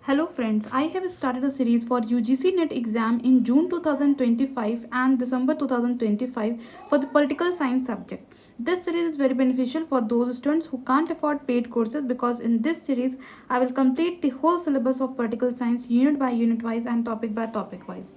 Hello friends, I have started a series for UGC NET exam in June 2025 and December 2025 for the political science subject. This series is very beneficial for those students who can't afford paid courses because in this series I will complete the whole syllabus of political science unit by unit wise and topic by topic wise.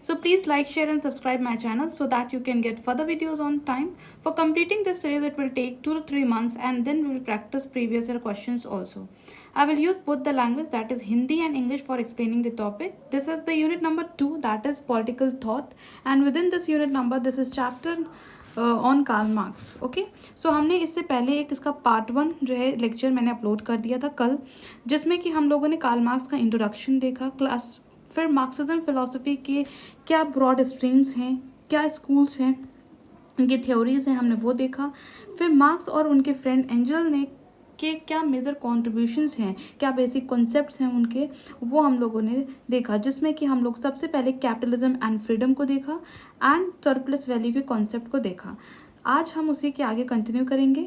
So please like, share and subscribe my channel so that you can get further videos on time. For completing this series it will take 2 to 3 months and then we will practice previous year questions also. I will use both the language that is Hindi and English for explaining the topic. This is the unit number 2 that is political thought and within this unit number this is chapter on Karl Marx. Okay, so हमने इससे पहले एक इसका part 1 जो है lecture मैंने upload कर दिया था कल, जिसमें कि हम लोगों ने कार्ल मार्क्स का इंट्रोडक्शन देखा क्लास, फिर मार्क्सिज्म फिलॉसफी के क्या ब्रॉड स्ट्रीम्स हैं, क्या स्कूल्स हैं, उनकी थ्योरीज हैं, हमने वो देखा. फिर मार्क्स और उनके फ्रेंड एंजल ने के क्या मेजर कॉन्ट्रीब्यूशंस हैं, क्या बेसिक कॉन्सेप्ट्स हैं उनके, वो हम लोगों ने देखा, जिसमें कि हम लोग सबसे पहले कैपिटलिज्म एंड फ्रीडम को देखा एंड सरप्लस वैल्यू के कॉन्सेप्ट को देखा. आज हम उसी के आगे कंटिन्यू करेंगे,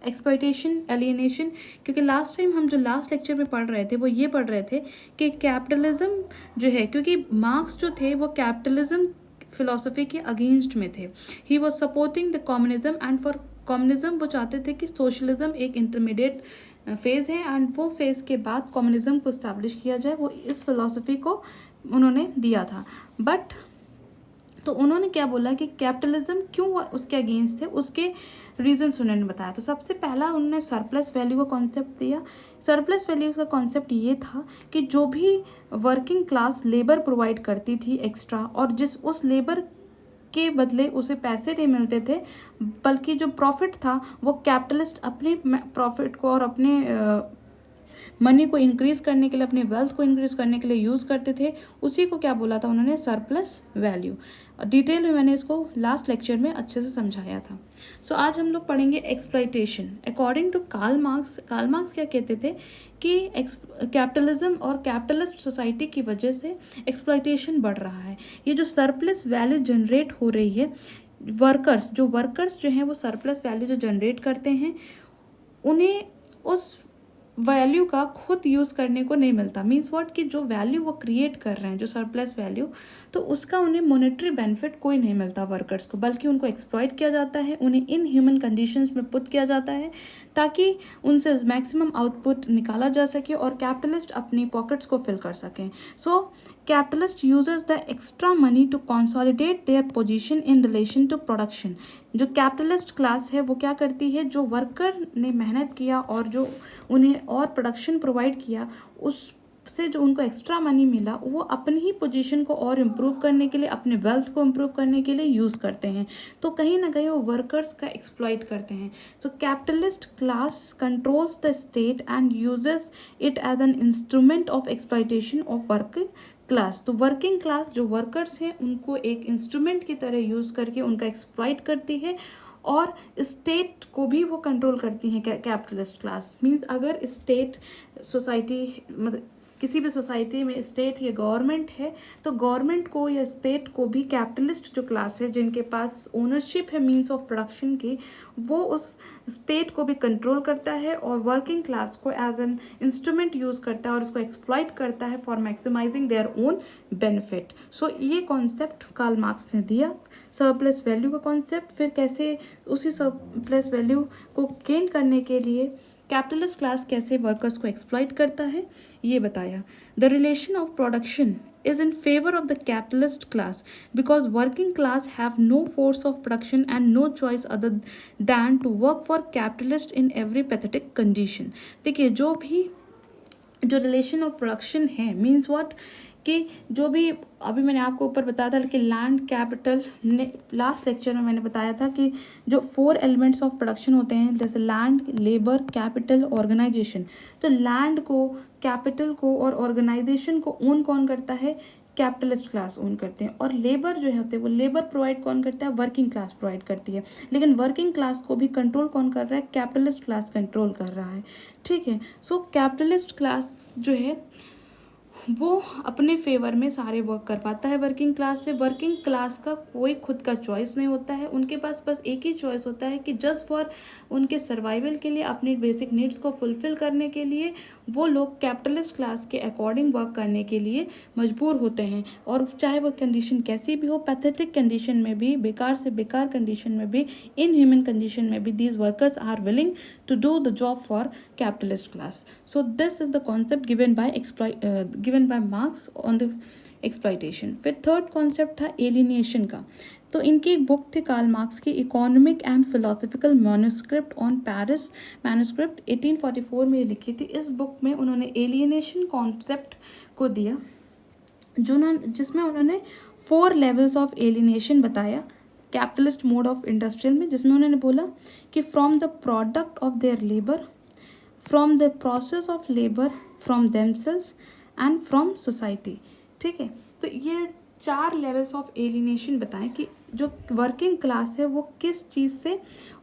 एक्सप्लॉयटेशन, एलियनेशन, क्योंकि लास्ट टाइम हम जो लास्ट लेक्चर में पढ़ रहे थे वो ये पढ़ रहे थे कि कैपिटलिज्म जो है, क्योंकि मार्क्स जो थे वो कैपिटलिज्म फिलॉसफी के अगेंस्ट में थे. He was supporting the communism and for communism वो चाहते थे कि सोशलिज्म एक इंटरमीडिएट फेज़ है एंड वो फेज़ के बाद कम्युनिज्म को इस्टेब्लिश किया जाए, वो इस फिलॉसफी को उन्होंने दिया था. बट तो उन्होंने क्या बोला कि कैपिटलिज्म क्यों उसके अगेंस्ट थे, उसके रीजंस उन्होंने बताया. तो सबसे पहला उन्होंने सरप्लस वैल्यू का कॉन्सेप्ट दिया. सरप्लस वैल्यू का कॉन्सेप्ट ये था कि जो भी वर्किंग क्लास लेबर प्रोवाइड करती थी एक्स्ट्रा, और जिस उस लेबर के बदले उसे पैसे नहीं मिलते थे, बल्कि जो प्रॉफिट था वो कैपिटलिस्ट अपने प्रॉफिट को और अपने मनी को इंक्रीज़ करने के लिए, अपने वेल्थ को इंक्रीज़ करने के लिए यूज़ करते थे, उसी को क्या बोला था उन्होंने, सरप्लस वैल्यू. डिटेल में मैंने इसको लास्ट लेक्चर में अच्छे से समझाया था. सो आज हम लोग पढ़ेंगे exploitation. According to Karl Marx क्या कहते थे कि कैपिटलिज्म और कैपिटलिस्ट सोसाइटी की वजह से एक्सप्लॉयटेशन बढ़ रहा है. ये जो सरप्लस वैल्यू जनरेट हो रही है, वर्कर्स जो हैं वो सरप्लस वैल्यू जो जनरेट करते हैं, उन्हें उस वैल्यू का खुद यूज़ करने को नहीं मिलता. मीन्स व्हाट, कि जो वैल्यू वो क्रिएट कर रहे हैं, जो सरप्लस वैल्यू, तो उसका उन्हें मॉनेटरी बेनिफिट कोई नहीं मिलता वर्कर्स को, बल्कि उनको एक्सप्लॉइट किया जाता है, उन्हें इन ह्यूमन कंडीशंस में पुट किया जाता है ताकि उनसे मैक्सिमम आउटपुट निकाला जा सके और कैपिटलिस्ट अपनी पॉकेट्स को फिल कर सकें. So capitalist uses the extra money to consolidate their position in relation to production. जो कैपिटलिस्ट क्लास है वो क्या करती है, जो वर्कर ने मेहनत किया और जो उन्हें और प्रोडक्शन प्रोवाइड किया, उससे जो उनको एक्स्ट्रा मनी मिला वो अपनी ही पोजीशन को और इम्प्रूव करने के लिए, अपने वेल्थ को इम्प्रूव करने के लिए यूज़ करते हैं. तो कहीं ना कहीं वो वर्कर्स का एक्सप्लॉइट करते हैं. So capitalist class controls the state and uses it as an instrument of exploitation of working class. तो वर्किंग क्लास जो वर्कर्स हैं उनको एक इंस्ट्रूमेंट की तरह यूज़ करके उनका एक्सप्लॉइट करती है और स्टेट को भी वो कंट्रोल करती हैं. कैपिटलिस्ट क्लास मींस अगर स्टेट सोसाइटी, मतलब किसी भी सोसाइटी में स्टेट या गवर्नमेंट है, तो गवर्नमेंट को या स्टेट को भी कैपिटलिस्ट जो क्लास है जिनके पास ओनरशिप है मींस ऑफ प्रोडक्शन की, वो उस स्टेट को भी कंट्रोल करता है और वर्किंग क्लास को एज एन इंस्ट्रूमेंट यूज़ करता है और उसको एक्सप्लॉइट करता है for maximising their own benefit. So ये कॉन्सेप्ट कार्ल मार्क्स ने दिया, सरप्लस वैल्यू का कॉन्सेप्ट. फिर कैसे उसी सरप्लस वैल्यू को गेन करने के लिए कैपिटलिस्ट क्लास कैसे वर्कर्स को एक्सप्लॉइट करता है ये बताया. The relation of production is in favor of the capitalist class because working class have no force of production and no choice other than to work for capitalist in every pathetic condition. देखिए जो relation of production है means what, कि जो भी अभी मैंने आपको ऊपर बताया था कि लैंड, कैपिटल, ने लास्ट लेक्चर में मैंने बताया था कि जो 4 एलिमेंट्स ऑफ प्रोडक्शन होते हैं जैसे लैंड, लेबर, कैपिटल, ऑर्गेनाइजेशन. तो लैंड को, कैपिटल को और ऑर्गेनाइजेशन को ओन कौन करता है, कैपिटलिस्ट क्लास ओन करते हैं. और लेबर जो होते हैं वो लेबर प्रोवाइड कौन करता है, वर्किंग क्लास प्रोवाइड करती है. लेकिन वर्किंग क्लास को भी कंट्रोल कौन कर रहा है, कैपिटलिस्ट क्लास कंट्रोल कर रहा है. ठीक है. सो कैपिटलिस्ट क्लास जो है वो अपने फेवर में सारे वर्क कर पाता है वर्किंग क्लास से। वर्किंग क्लास का कोई खुद का चॉइस नहीं होता है, उनके पास बस एक ही चॉइस होता है कि जस्ट फॉर उनके सर्वाइवल के लिए, अपनी बेसिक नीड्स को फुलफ़िल करने के लिए वो लोग कैपिटलिस्ट क्लास के अकॉर्डिंग वर्क करने के लिए मजबूर होते हैं। और चाहे वो कंडीशन कैसी भी हो, पैथेटिक कंडीशन में भी, बेकार से बेकार कंडीशन में भी, इनह्यूमन कंडीशन में भी, these workers are willing to do the job for capitalist class. So this is the concept given by Marx on the exploitation. फिर थर्ड कॉन्सेप्ट था एलिनेशन का। तो इनकी एक बुक थी कार्ल मार्क्स की, economic and philosophical manuscript on Paris manuscript, 1844 में लिखी थी। इस बुक में उन्होंने एलिनेशन कॉन्सेप्ट को दिया, जिसमें उन्होंने 4 लेवल्स ऑफ एलिनेशन बताया कैपिटलिस्ट मोड ऑफ इंडस्ट्रियल में, जिसमें उन्होंने बोला कि from the product of their labour, from the process of labour, from themselves and from society. ठीक है, तो ये 4 लेवल्स ऑफ एलिनेशन बताएं कि जो वर्किंग क्लास है वो किस चीज़ से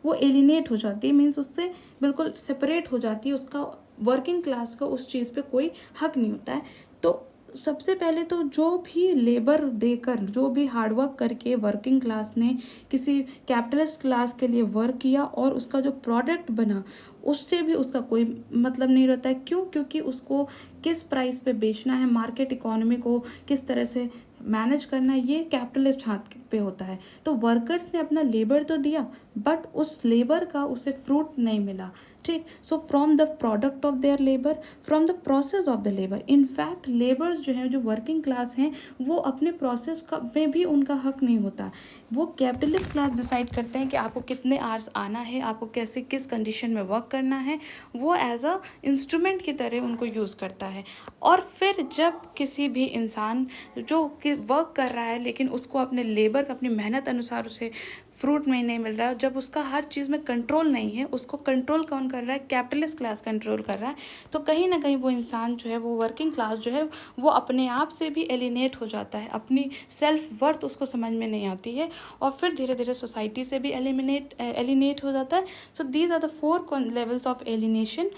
वो एलिनेट हो जाती है, मीन्स उससे बिल्कुल सेपरेट हो जाती है, उसका वर्किंग क्लास का उस चीज़ पे कोई हक नहीं होता है। तो सबसे पहले तो जो भी लेबर देकर, जो भी हार्डवर्क करके वर्किंग क्लास ने किसी कैपिटलिस्ट क्लास के लिए वर्क किया और उसका जो प्रोडक्ट बना, उससे भी उसका कोई मतलब नहीं रहता है। क्यों? क्योंकि उसको किस प्राइस पे बेचना है, मार्केट इकोनॉमी को किस तरह से मैनेज करना है, ये कैपिटलिस्ट हाथ पे होता है। तो वर्कर्स ने अपना लेबर तो दिया, बट उस लेबर का उसे फ्रूट नहीं मिला। ठीक, so from the product of their labour, from the process of the labour. In fact labours जो हैं, जो वर्किंग क्लास हैं, वो अपने प्रोसेस का में भी उनका हक नहीं होता। वो कैपिटलिस्ट क्लास डिसाइड करते हैं कि आपको कितने आवर्स आना है, आपको कैसे किस कंडीशन में वर्क करना है, वो एज अ इंस्ट्रूमेंट की तरह उनको यूज़ करता है। और फिर जब किसी भी इंसान जो कि वर्क कर रहा है लेकिन उसको अपने लेबर का, अपनी मेहनत अनुसार उसे फ्रूट में नहीं मिल रहा है, जब उसका हर चीज़ में कंट्रोल नहीं है, उसको कंट्रोल कौन कर रहा है? कैपिटलिस्ट क्लास कंट्रोल कर रहा है। तो कहीं ना कहीं वो इंसान जो है, वो वर्किंग क्लास जो है, वो अपने आप से भी एलिनेट हो जाता है, अपनी सेल्फ वर्थ उसको समझ में नहीं आती है, और फिर धीरे धीरे सोसाइटी से भी एलिनेट हो जाता है। So these are the 4 levels of alienation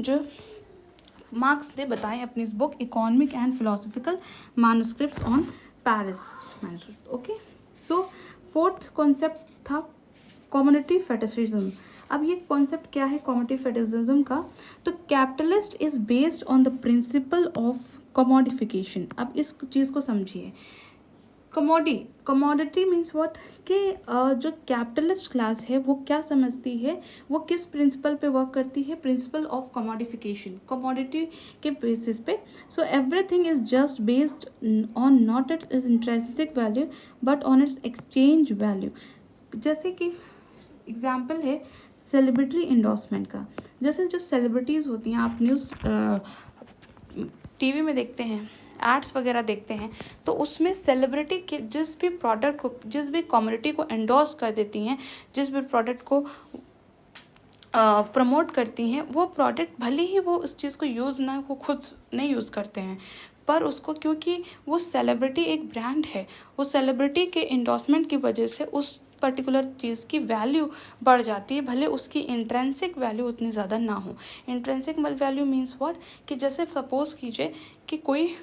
जो मार्क्स ने बताए अपनी इस book economic and philosophical manuscripts on Paris manuscript. Okay, so 4th concept था कम्युनिटी फेटिशिज्म। अब ये कॉन्सेप्ट क्या है कम्युनिटी फेटिशिज्म का? तो capitalist is based on the principle of commodification. अब इस चीज़ को समझिए। कमोडिटी मीन्स व्हाट, कि जो कैपिटलिस्ट क्लास है वो क्या समझती है, वो किस प्रिंसिपल पे वर्क करती है? प्रिंसिपल ऑफ कमोडिफिकेशन, कमोडिटी के बेसिस पे। So everything is just based on not it's intrinsic value but on it's exchange value. जैसे कि एग्जाम्पल है सेलिब्रिटी इंडोर्समेंट का। जैसे जो सेलिब्रिटीज़ होती हैं, आप न्यूज़ टीवी में देखते हैं, एड्स वगैरह देखते हैं, तो उसमें सेलिब्रिटी के जिस भी प्रोडक्ट को, जिस भी कम्युनिटी को एंडोर्स कर देती हैं, जिस भी प्रोडक्ट को प्रमोट करती हैं, वो प्रोडक्ट भले ही वो उस चीज़ को यूज़ ना, वो खुद नहीं यूज़ करते हैं, पर उसको, क्योंकि वो सेलिब्रिटी एक ब्रांड है, वो सेलिब्रिटी के एंडोर्समेंट की वजह से उस पर्टिकुलर चीज़ की वैल्यू बढ़ जाती है, भले उसकी इंट्रेंसिक वैल्यू उतनी ज़्यादा ना हो। इंट्रेंसिक वैल्यू मीन्स व्हाट, कि जैसे सपोज़ कीजिए कि कोई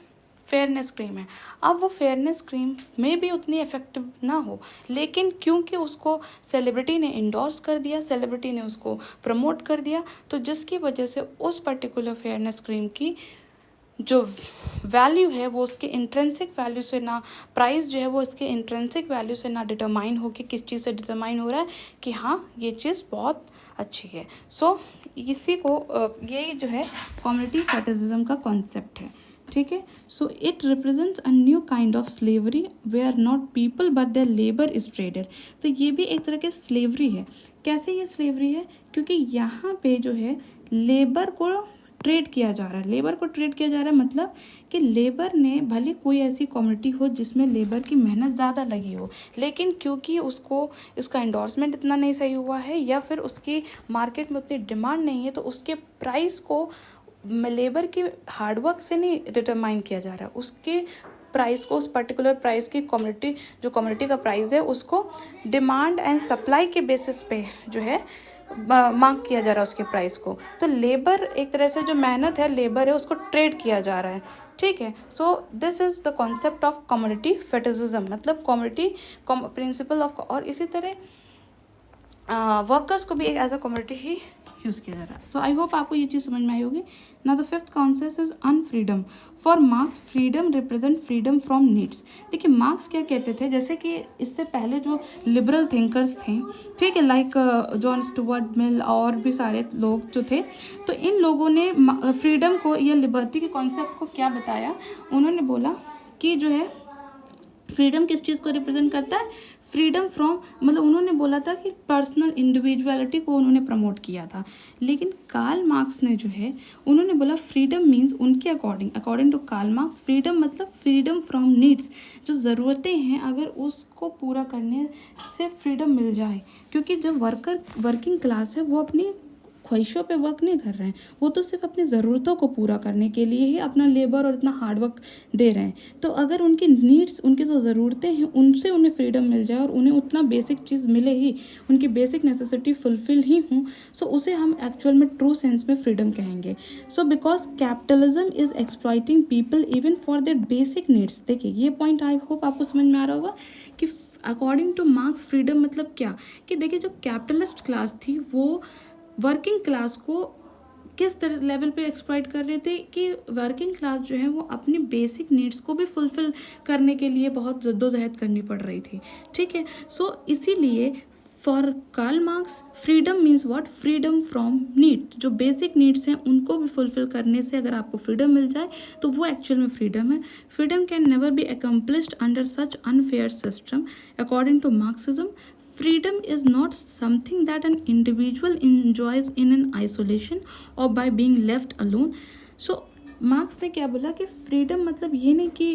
फेयरनेस क्रीम है, अब वो फेयरनेस क्रीम में भी उतनी इफ़ेक्टिव ना हो, लेकिन क्योंकि उसको सेलिब्रिटी ने इंडोर्स कर दिया, सेलिब्रिटी ने उसको प्रमोट कर दिया, तो जिसकी वजह से उस पर्टिकुलर फेयरनेस क्रीम की जो वैल्यू है वो उसके इंट्रेंसिक वैल्यू से ना, प्राइस जो है वो इसके इंट्रेंसिक वैल्यू से ना डिटरमाइन हो के किस चीज़ से डिटरमाइन हो रहा है कि हाँ ये चीज़ बहुत अच्छी है। सो इसी को यही जो है कम्युनिटी फेटिशिज्म का कॉन्सेप्ट है। ठीक है, so it represents a new kind of slavery where not people but their labour is traded. तो ये भी एक तरह की स्लेवरी है। कैसे ये स्लेवरी है? क्योंकि यहाँ पे जो है लेबर को ट्रेड किया जा रहा है। लेबर को ट्रेड किया जा रहा है मतलब कि लेबर ने, भले कोई ऐसी कम्युनिटी हो जिसमें लेबर की मेहनत ज़्यादा लगी हो, लेकिन क्योंकि उसको इसका एंडोर्समेंट इतना नहीं सही हुआ है या फिर उसकी मार्केट में उतनी डिमांड नहीं है, तो उसके प्राइस को लेबर की हार्डवर्क से नहीं डिटरमाइन किया जा रहा है, उसके प्राइस को, उस पर्टिकुलर प्राइस की कम्युनिटी का प्राइस है उसको डिमांड एंड सप्लाई के बेसिस पे जो है मार्क किया जा रहा है उसके प्राइस को। तो लेबर एक तरह से जो मेहनत है, लेबर है, उसको ट्रेड किया जा रहा है, ठीक है। So this is the concept of commodity fetishism, मतलब कमोडिटी प्रिंसिपल ऑफ, और इसी तरह वर्कर्स को भी एक एज अ कमोडिटी ही यूज़ किया जा रहा है। सो आई होप आपको ये चीज़ समझ में आई होगी। Now the fifth concept is unfreedom. For Marx freedom represent freedom from needs. देखिए मार्क्स क्या कहते थे, जैसे कि इससे पहले जो लिबरल थिंकर्स थे, ठीक है, लाइक जॉन स्टुअर्ट मिल और भी सारे लोग जो थे, तो इन लोगों ने फ्रीडम को या लिबर्टी के कॉन्सेप्ट को क्या बताया, उन्होंने बोला कि जो है फ्रीडम किस चीज़ को रिप्रेजेंट करता है, फ्रीडम फ्रॉम, मतलब उन्होंने बोला था कि पर्सनल इंडिविजुअलिटी को उन्होंने प्रमोट किया था। लेकिन कार्ल मार्क्स ने जो है उन्होंने बोला फ्रीडम मीन्स उनके according to Karl Marx freedom मतलब फ्रीडम फ्रॉम नीड्स, जो ज़रूरतें हैं अगर उसको पूरा करने से फ्रीडम मिल जाए, क्योंकि जो वर्किंग क्लास है वो अपनी ख्वाहिशों पे वर्क नहीं कर रहे हैं, वो तो सिर्फ अपनी ज़रूरतों को पूरा करने के लिए ही अपना लेबर और इतना हार्डवर्क दे रहे हैं। तो अगर उनकी नीड्स, उनकी जो ज़रूरतें हैं उनसे उन्हें फ्रीडम मिल जाए और उन्हें उतना बेसिक चीज़ मिले ही, उनकी बेसिक नेसेसिटी फुलफिल ही हों, सो उसे हम एक्चुअल में ट्रू सेंस में फ्रीडम कहेंगे। So because capitalism is exploiting people even for their basic needs. देखिए ये पॉइंट आई होप आपको समझ में आ रहा होगा कि अकॉर्डिंग टू मार्क्स फ्रीडम मतलब क्या, कि देखिए जो कैपिटलिस्ट क्लास थी वो वर्किंग क्लास को किस तरह लेवल पे एक्सप्लॉइट कर रहे थे कि वर्किंग क्लास जो है वो अपनी बेसिक नीड्स को भी फुलफिल करने के लिए बहुत जद्दोजहद करनी पड़ रही थी, ठीक है। सो इसीलिए for Karl Marx freedom means what, freedom from need, जो बेसिक नीड्स हैं उनको भी फुलफिल करने से अगर आपको फ्रीडम मिल जाए तो वो एक्चुअल में फ्रीडम है। Freedom can never be accomplished under such unfair system. According to Marxism, freedom is not something that an individual enjoys in an isolation or by being left alone. So marks ने क्या बोला कि freedom मतलब ये नहीं कि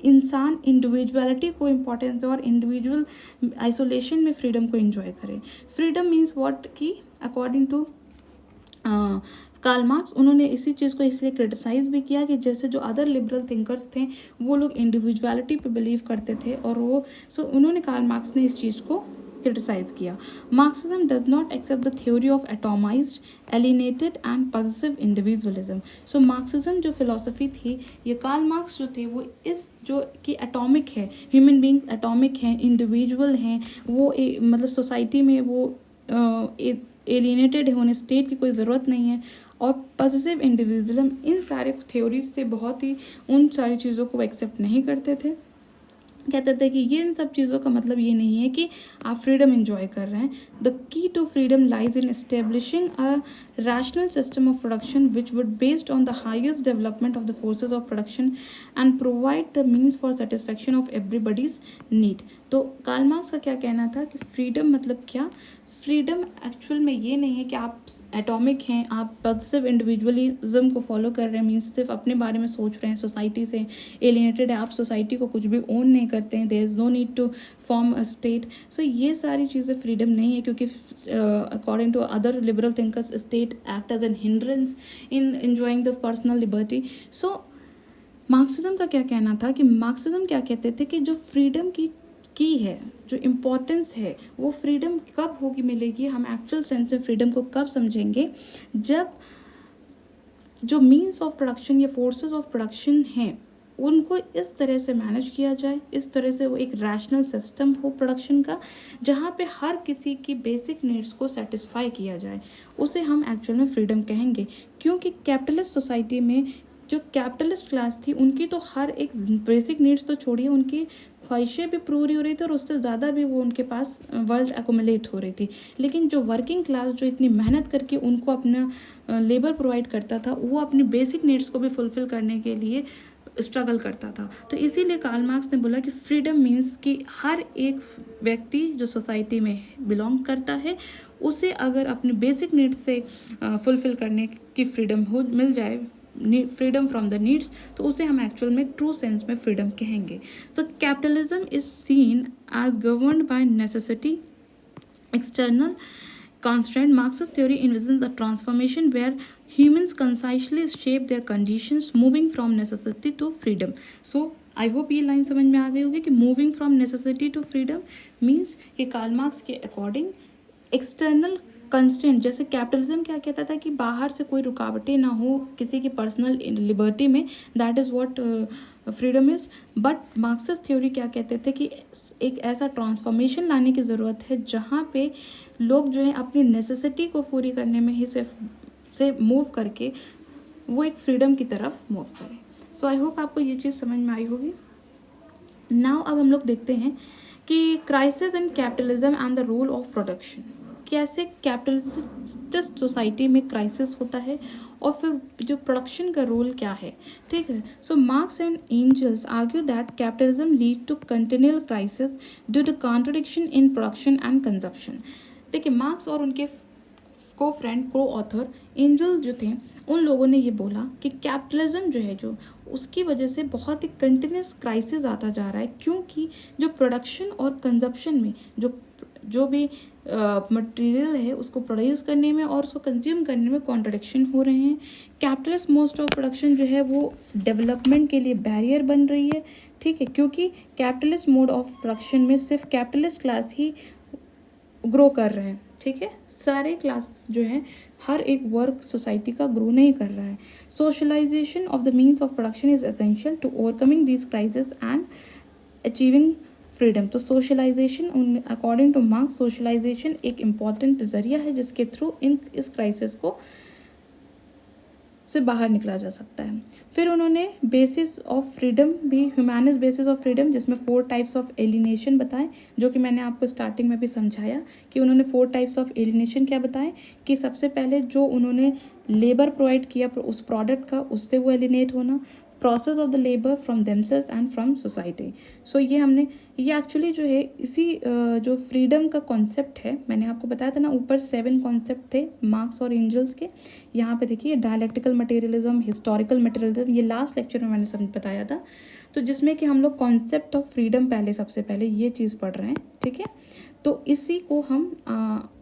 इंसान individuality को इम्पोर्टेंस और इंडिविजुअल आइसोलेशन में फ्रीडम को एंजॉय करे। फ्रीडम मीन्स व्हाट कि अकॉर्डिंग टू कार्ल मार्क्स, उन्होंने इसी चीज़ को इसलिए क्रिटिसाइज़ भी किया कि जैसे जो अदर लिबरल थिंकर्स थे वो लोग इंडिविजुअलिटी पे बिलीव करते थे और वो उन्होंने कार्ल मार्क्स ने इस चीज़ को क्रिटिसाइज किया। Marxism does not accept the theory of atomised, alienated and positive individualism. So Marxism जो फिलोसफी थी, ये कार्ल मार्क्स जो थे वो इस जो कि एटॉमिक है, ह्यूमन बींग एटॉमिक हैं, इंडिविजुअल हैं, वो मतलब सोसाइटी में वो एलिनेटेड है, उन्हें स्टेट की कोई ज़रूरत नहीं है, और पॉजिटिव इंडिविजुअलिज्म, इन सारे थ्योरीज से बहुत ही उन सारी चीज़ों को एक्सेप्ट नहीं करते थे। कहते थे कि ये इन सब चीज़ों का मतलब ये नहीं है कि आप फ्रीडम एंजॉय कर रहे हैं। The key to freedom lies in establishing a rational system of production which would based on the highest development of the forces of production and provide the means for satisfaction of everybody's need. तो Karl Marx का क्या कहना था कि freedom मतलब क्या, freedom actual में ये नहीं है कि आप एटॉमिक हैं, आप पॉजिटिव इंडिविजुअलिज्म को फॉलो कर रहे हैं, मीन्स सिर्फ अपने बारे में सोच रहे हैं, सोसाइटी से एलिनेटेड है, आप सोसाइटी को कुछ भी ओन नहीं करते हैं, there is no need to form a state. So ये सारी चीज़ें फ्रीडम नहीं है, क्योंकि according to other liberal thinkers state act as an hindrance in enjoying the personal liberty. So Marxism का क्या कहना था कि मार्क्सिज्म क्या कहते थे कि जो फ्रीडम की है, जो इम्पोर्टेंस है, वो फ्रीडम कब होगी मिलेगी, हम एक्चुअल सेंस में फ्रीडम को कब समझेंगे, जब जो मीन्स ऑफ प्रोडक्शन या फोर्सेस ऑफ प्रोडक्शन हैं उनको इस तरह से मैनेज किया जाए, इस तरह से वो एक रैशनल सिस्टम हो प्रोडक्शन का, जहाँ पे हर किसी की बेसिक नीड्स को सेटिस्फाई किया जाए, उसे हम एक्चुअल में फ्रीडम कहेंगे। क्योंकि कैपिटलिस्ट सोसाइटी में जो कैपिटलिस्ट क्लास थी उनकी तो हर एक बेसिक नीड्स तो छोड़िए, उनकी ख्वाहिशें भी पूरी हो रही थी और उससे ज़्यादा भी वो उनके पास वर्ल्ड एकोमुलेट हो रही थी। लेकिन जो वर्किंग क्लास जो इतनी मेहनत करके उनको अपना लेबर प्रोवाइड करता था, वो अपनी बेसिक नीड्स को भी फुलफ़िल करने के लिए स्ट्रगल करता था। तो इसीलिए कार्ल मार्क्स ने बोला कि फ्रीडम मीन्स कि हर एक व्यक्ति जो सोसाइटी में बिलोंग करता है उसे अगर अपने बेसिक नीड्स से फुलफ़िल करने की फ्रीडम मिल जाए, फ्रीडम फ्रॉम द नीड्स, तो उसे हम एक्चुअल में ट्रू सेंस में फ्रीडम कहेंगे। So capitalism is seen as governed by necessity, external constraint. Marxist theory envisions the transformation where humans consciously shape their conditions, moving from necessity to freedom. So I hope ये line समझ में आ गई होगी कि moving from necessity to freedom means कि Karl Marx के according external constraint, जैसे कैपिटलिज्म क्या कहता था कि बाहर से कोई रुकावटें ना हो किसी की पर्सनल लिबर्टी में, that is what freedom is. But Marxist theory क्या कहते थे कि एक ऐसा ट्रांसफॉर्मेशन लाने की ज़रूरत है जहाँ पे लोग जो है अपनी नेसेसिटी को पूरी करने में ही सिर्फ से मूव करके वो एक फ्रीडम की तरफ मूव करें। सो आई होप आपको ये चीज़ समझ में आई होगी। नाउ अब हम लोग देखते हैं कि crisis in capitalism and the role of production, कैसे कैपिटलिस्ट सोसाइटी में क्राइसिस होता है और फिर जो प्रोडक्शन का रोल क्या है। ठीक है, so Marx and Engels argue that capitalism lead to continual crisis due to contradiction in production and consumption. देखिए, मार्क्स और उनके को फ्रेंड को ऑथर एंजल्स जो थे उन लोगों ने ये बोला कि कैपिटलिज्म जो है जो उसकी वजह से बहुत ही कंटिन्यूस क्राइसिस आता जा रहा है, क्योंकि जो प्रोडक्शन और कंजप्शन में जो भी मटेरियल है उसको प्रोड्यूस करने में और उसको कंज्यूम करने में कॉन्ट्रडिक्शन हो रहे हैं। कैपिटलिस्ट मोड ऑफ प्रोडक्शन जो है वो डेवलपमेंट के लिए बैरियर बन रही है। ठीक है, क्योंकि कैपिटलिस्ट मोड ऑफ प्रोडक्शन में सिर्फ कैपिटलिस्ट क्लास ही ग्रो कर रहे हैं। ठीक है, सारे क्लास जो है हर एक वर्क सोसाइटी का ग्रो नहीं कर रहा है। Socialization of the means of production is essential to overcoming this crisis and achieving freedom. तो socialization, according to Marx, socialization एक इम्पॉर्टेंट जरिया है जिसके थ्रू इस क्राइसिस को से बाहर निकला जा सकता है। फिर उन्होंने बेसिस ऑफ फ्रीडम भी, ह्यूमैनिस्ट बेसिस ऑफ फ्रीडम, जिसमें 4 टाइप्स ऑफ एलिनेशन बताएं, जो कि मैंने आपको स्टार्टिंग में भी समझाया कि उन्होंने 4 टाइप्स ऑफ एलिनेशन क्या बताएं कि सबसे पहले जो उन्होंने लेबर प्रोवाइड किया उस प्रोडक्ट का, उससे वो एलिनेट होना, process of the labour from themselves and from society. So ये एक्चुअली जो है इसी जो फ्रीडम का कॉन्सेप्ट है, मैंने आपको बताया था ना ऊपर 7 कॉन्सेप्ट थे मार्क्स और एंजल्स के। यहाँ पे देखिए डायलेक्टिकल मटेरियलिज्म, हिस्टोरिकल मटेरियलिज्म, ये लास्ट लेक्चर में मैंने समझ बताया था। तो जिसमें कि हम लोग कॉन्सेप्ट ऑफ फ्रीडम पहले सबसे पहले ये चीज़ पढ़ रहे हैं। ठीक है, तो इसी को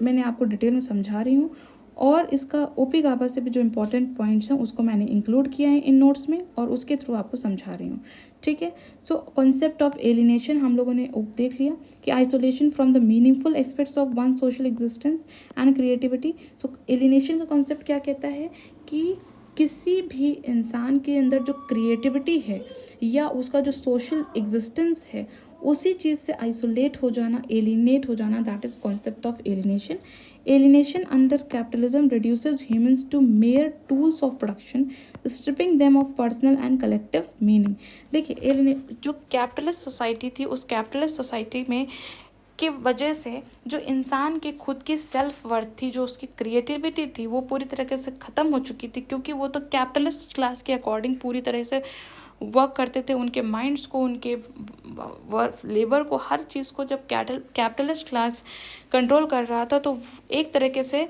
मैंने आपको डिटेल में समझा रही हूँ और इसका ओपी गाभा से भी जो इम्पोर्टेंट पॉइंट्स हैं उसको मैंने इंक्लूड किया है इन नोट्स में और उसके थ्रू आपको समझा रही हूँ। ठीक है, सो कॉन्सेप्ट ऑफ एलिनेशन हम लोगों ने देख लिया कि isolation from the meaningful aspects of one social existence and creativity. So alienation का कॉन्सेप्ट क्या कहता है कि किसी भी इंसान के अंदर जो क्रिएटिविटी है या उसका जो सोशल एग्जिस्टेंस है उसी चीज़ से आइसोलेट हो जाना, एलिनेट हो जाना, that is concept of alienation. Alienation under capitalism reduces humans to mere tools of production, stripping them of personal and collective meaning। देखिए, जो कैपिटलिस्ट सोसाइटी थी उस कैपिटलिस्ट सोसाइटी में की वजह से जो इंसान की खुद की सेल्फ वर्थ थी, जो उसकी क्रिएटिविटी थी, वो पूरी तरीके से ख़त्म हो चुकी थी, क्योंकि वो तो कैपिटलिस्ट क्लास के अकॉर्डिंग पूरी तरह से वर्क करते थे। उनके माइंड्स को, उनके वर्क लेबर को, हर चीज़ को जब कैपिटलिस्ट क्लास कंट्रोल कर रहा था तो एक तरीके से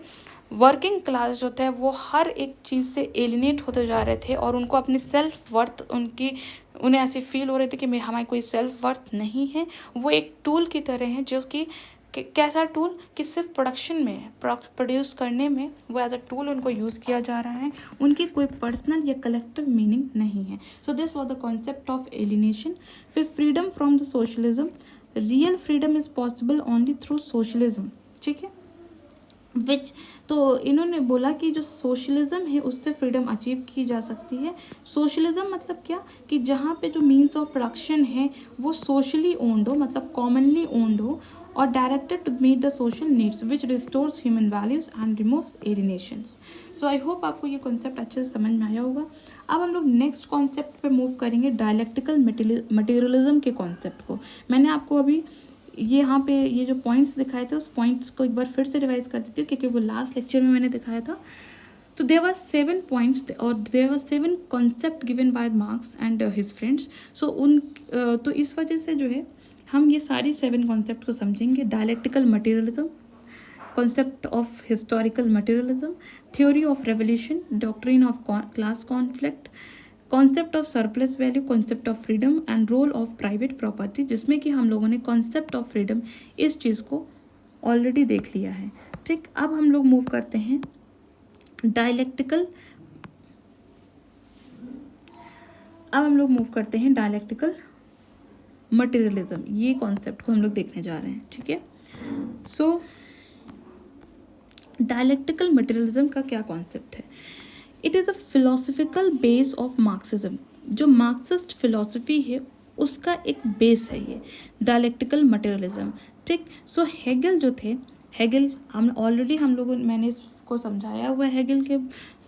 वर्किंग क्लास जो था वो हर एक चीज़ से एलिनेट होते जा रहे थे और उनको अपनी सेल्फ वर्थ उन्हें ऐसी फील हो रही थी कि हमारी कोई सेल्फ वर्थ नहीं है। वो एक टूल की तरह है जो कि कैसा टूल कि सिर्फ प्रोडक्शन में, प्रोड्यूस करने में वो एज अ टूल उनको यूज़ किया जा रहा है, उनकी कोई पर्सनल या कलेक्टिव मीनिंग नहीं है। So this was the concept of alienation. फिर freedom from the socialism, real freedom is possible only through socialism. ठीक है, तो इन्होंने बोला कि जो सोशलिज्म है उससे फ्रीडम अचीव की जा सकती है। सोशलिज्म मतलब क्या कि जहाँ पे जो मीन्स ऑफ प्रोडक्शन है वो सोशली ओन्ड हो, मतलब कॉमनली ओन्ड हो और directed to meet the social needs which restores human values and removes alienation. So I hope आपको ये कॉन्सेप्ट अच्छे से समझ में आया होगा। अब हम लोग नेक्स्ट कॉन्सेप्ट पे मूव करेंगे, डायलेक्टिकल मटेरियलिज्म के कॉन्सेप्ट को। मैंने आपको अभी यहाँ पे ये जो पॉइंट्स दिखाए थे उस पॉइंट्स को एक बार फिर से रिवाइज कर देती हूँ क्योंकि वो लास्ट लेक्चर में मैंने दिखाया था। तो देयर वर 7 पॉइंट्स और there were 7 concept given by Marx and his friends. So तो इस वजह से जो है हम ये सारी 7 कॉन्सेप्ट को समझेंगे। Dialectical materialism, concept of historical materialism, theory of revolution, doctrine of class conflict, concept of surplus value, concept of freedom and role of private property, जिसमें कि हम लोगों ने कॉन्सेप्ट ऑफ फ्रीडम इस चीज़ को ऑलरेडी देख लिया है। ठीक, अब हम लोग मूव करते हैं डायलेक्टिकल मटेरियलिज्म। ये कॉन्सेप्ट को हम लोग देखने जा रहे हैं। ठीक है, सो डायलेक्टिकल मटेरियलिज्म का क्या कॉन्सेप्ट है? It is a philosophical base of Marxism. जो मार्क्सिस्ट फिलोसफी है उसका एक बेस है ये डायलेक्टिकल मटेरियलिज्म। ठीक, सो हेगल जो थे, हेगल मैंने इसको समझाया हुआ है, हेगल के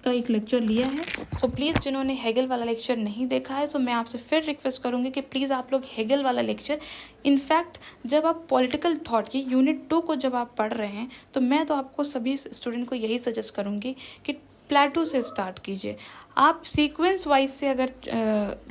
का एक लेक्चर लिया है। सो प्लीज़ जिन्होंने हेगल वाला लेक्चर नहीं देखा है, सो मैं आपसे फिर रिक्वेस्ट करूँगी कि प्लीज़ आप लोग हेगल वाला लेक्चर, इनफैक्ट जब आप पॉलिटिकल थॉट की यूनिट 2 को जब आप पढ़ रहे हैं, तो मैं तो आपको सभी स्टूडेंट को यही सजेस्ट करूँगी कि प्लेटो से स्टार्ट कीजिए। आप सीक्वेंस वाइज से अगर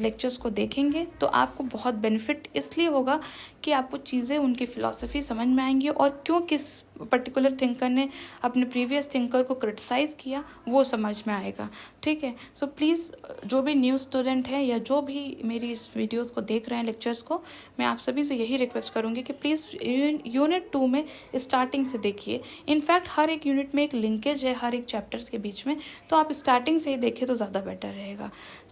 लेक्चर्स को देखेंगे तो आपको बहुत बेनिफिट इसलिए होगा कि आपको चीज़ें, उनकी फ़िलॉसफी समझ में आएंगी और क्यों किस पर्टिकुलर थिंकर ने अपने प्रीवियस थिंकर को क्रिटिसाइज़ किया वो समझ में आएगा। ठीक है, सो प्लीज़ जो भी न्यू स्टूडेंट हैं या जो भी मेरी इस वीडियोस को देख रहे हैं लेक्चर्स को, मैं आप सभी से यही रिक्वेस्ट करूँगी कि प्लीज़ यूनिट 2 में स्टार्टिंग से देखिए। इनफैक्ट हर एक यूनिट में एक लिंकेज है हर एक चैप्टर्स के बीच में, तो आप स्टार्टिंग से ही देखिए तो ज़्यादा बेटर रहेगा।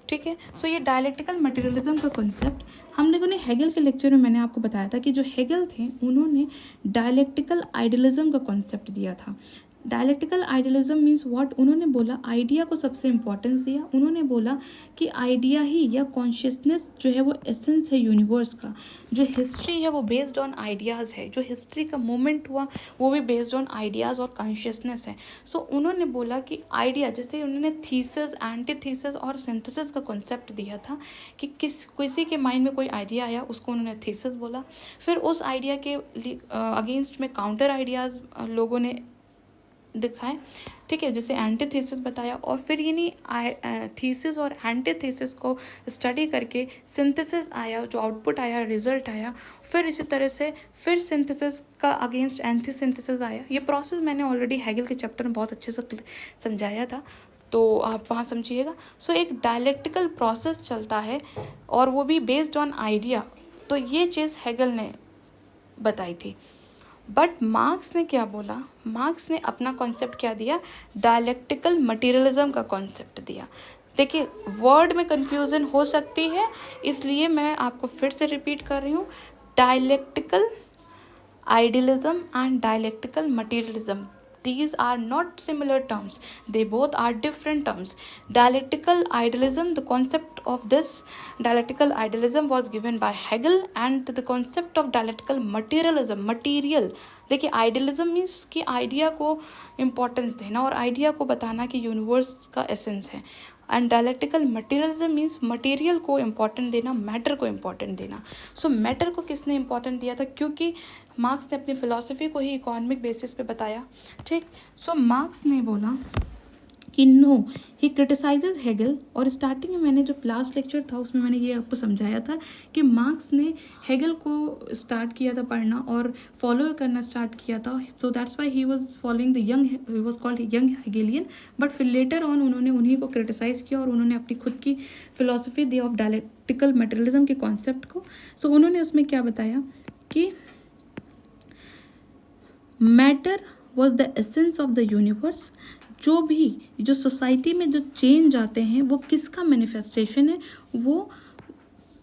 ठीक है, सो ये डायलेक्टिकल मटेरियलिज्म का कॉन्सेप्ट हम लोगों ने हेगल के लेक्चर में मैंने आपको बताया था कि जो हेगल थे उन्होंने डायलेक्टिकल आइडियलिज्म का कॉन्सेप्ट दिया था। Dialectical idealism means what? उन्होंने बोला आइडिया को सबसे इम्पोर्टेंस दिया। उन्होंने बोला कि आइडिया ही या कॉन्शियसनेस जो है वो एसेंस है यूनिवर्स का। जो हिस्ट्री है वो बेस्ड ऑन आइडियाज़ है, जो हिस्ट्री का मूवमेंट हुआ वो भी बेस्ड ऑन आइडियाज़ और कॉन्शियसनेस है। सो उन्होंने बोला कि आइडिया, जैसे उन्होंने थीसिस, एंटीथीसिस और सिंथेसिस का कॉन्सेप्ट दिया था कि किसी के माइंड में कोई आइडिया आया उसको उन्होंने थीसिस बोला, फिर उस आइडिया के अगेंस्ट में काउंटर आइडियाज़ लोगों ने दिखाए। ठीक है, जैसे एंटीथेसिस बताया, और फिर यानी थीसिस और एंटीथेसिस को स्टडी करके सिंथेसिस आया, जो आउटपुट आया, रिजल्ट आया। फिर इसी तरह से फिर सिंथेसिस का अगेंस्ट एंटी सिंथेसिस आया। ये प्रोसेस मैंने ऑलरेडी हेगल के चैप्टर में बहुत अच्छे से समझाया था, तो आप वहाँ समझिएगा। सो एक डायलेक्टिकल प्रोसेस चलता है और वो भी बेस्ड ऑन आइडिया। तो ये चीज़ हेगल ने बताई थी। बट मार्क्स ने क्या बोला? मार्क्स ने अपना कॉन्सेप्ट क्या दिया? डायलेक्टिकल मटेरियलिज्म का कॉन्सेप्ट दिया। देखिए, वर्ड में कंफ्यूजन हो सकती है, इसलिए मैं आपको फिर से रिपीट कर रही हूँ, dialectical idealism and dialectical materialism, these are not similar terms, they both are different terms. Dialectical idealism, the concept of this dialectical idealism was given by Hegel, and the concept of dialectical materialism, material, देखिए idealism means कि idea को importance देना और idea को बताना कि universe का essence है, and dialectical materialism means material को इम्पोर्टेंट देना, मैटर को इम्पोर्टेंट देना। सो मैटर को किसने इम्पोर्टेंट दिया था? क्योंकि मार्क्स ने अपनी फ़िलॉसफी को ही इकोनॉमिक बेसिस पे बताया। ठीक, सो मार्क्स ने बोला कि नो, ही क्रिटिसाइजेज हेगल। और स्टार्टिंग में मैंने जो लास्ट लेक्चर था उसमें मैंने ये आपको समझाया था कि मार्क्स ने हेगल को स्टार्ट किया था पढ़ना और फॉलो करना स्टार्ट किया था। So that's why he was following the he was called young Hegelian. But फिर लेटर ऑन उन्होंने उन्हीं को क्रिटिसाइज़ किया और उन्होंने अपनी खुद की philosophy the of dialectical materialism के कॉन्सेप्ट को। सो उन्होंने उसमें क्या बताया कि matter was the essence of the universe. जो सोसाइटी में जो चेंज आते हैं वो किसका मैनिफेस्टेशन है? वो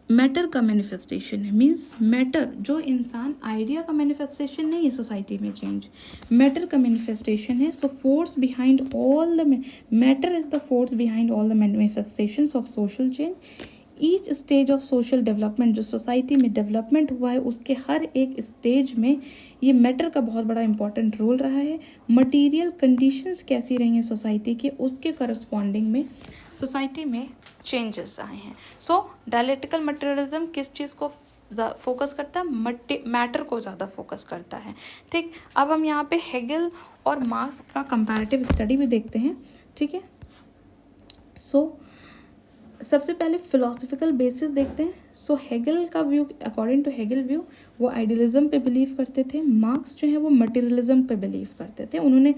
मैटर का मैनिफेस्टेशन है। मीन्स मैटर, जो इंसान, आइडिया का मैनिफेस्टेशन नहीं है सोसाइटी में चेंज, मैटर का मैनिफेस्टेशन है। So force behind all the matter is the force behind all the manifestations of social change. Each stage of social development, जो सोसाइटी में डेवलपमेंट हुआ है उसके हर एक स्टेज में ये मैटर का बहुत बड़ा इंपॉर्टेंट रोल रहा है। मटेरियल कंडीशंस कैसी रही हैं सोसाइटी के, उसके करस्पॉन्डिंग में सोसाइटी में चेंजेस आए हैं। सो डायलेक्टिकल मटेरियलिज्म किस चीज़ को फोकस करता है? मैटर को ज़्यादा फोकस करता है। ठीक, अब हम यहाँ पे हेगल और मार्क्स का कंपैरेटिव स्टडी भी देखते हैं। ठीक है, सो सबसे पहले फिलोसफिकल बेसिस देखते हैं। सो हेगल का view, according to Hegel view, वो आइडियलिज्म पे बिलीव करते थे। मार्क्स जो है वो मटेरियलिज्म पे बिलीव करते थे। उन्होंने,